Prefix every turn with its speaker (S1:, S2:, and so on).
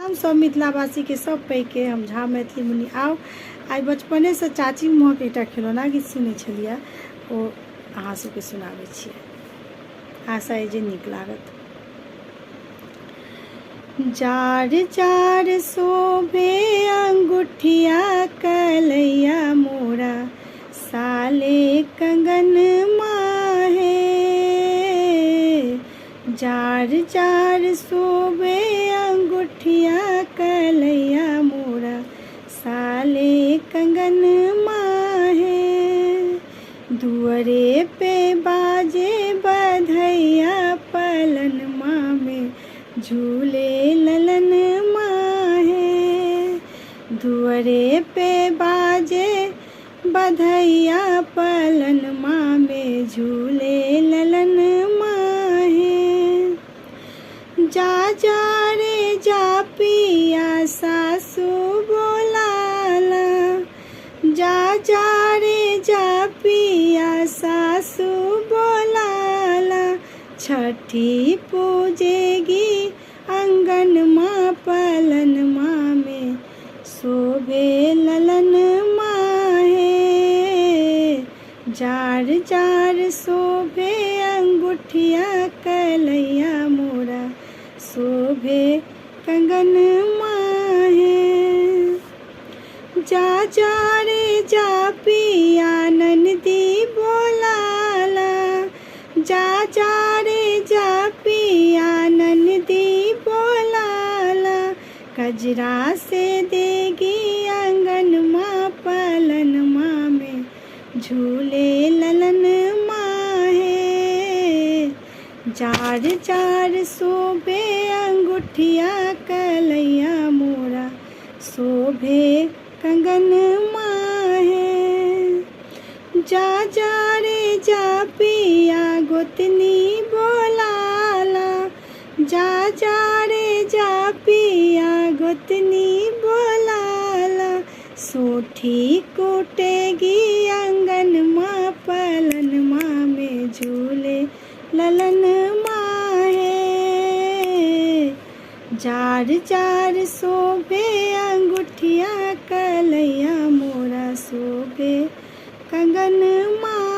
S1: हम सब मिथिलावासी के सब पैघ के हम झा मैथिली मुनि आउ आई बचपने से चाची मुँह के एकटा खिलौना गीत सुनै छलियै ओ अहाँ सबके सुनाबै छियै। आशा अइ जे नीक लागत। जार जार शोभे अंगूठिया कलैया मोरा साले कंगन माहे। जार जार शोभे अंगूठिया कलैया मोरा साले कंगन माहे। दुअरे पे बाजे बधैया पलन माँ में झूले ललन माहे। दुअरे पे बाजे बधैया पलन माँ में झूले ललन माहे। जा जा रे जा पिया सासू बोलाला। जा जा रे जा पिया सासू बोलाला। छठी पूजेगी अंगन माँ पलन माँ में शोभे ललन माहे। जार जार शोभे अंगूठिया कलैया मोरा शोभे कंगन माहे। जा जा रे जा पिया ननदी बोलाला। जा जा रे जा पिया ननदी बोलाला। कजरा से देगी आंगन माँ पलन माँ में झूले ललन माहे। जार जार शोभे अंगूठिया कलैया मोरा शोभे कंगन माहे। जा जा रे जा पिया गोतनी बोलाला। जा जा रे जा पिया गोतनी बोलाला। सोठी कूटेगी आंगन माँ पलन माँ में झूले ललन माहे। जार जार शोभे अंगूठिया कलैया मोरा शोभे कंगन माँ।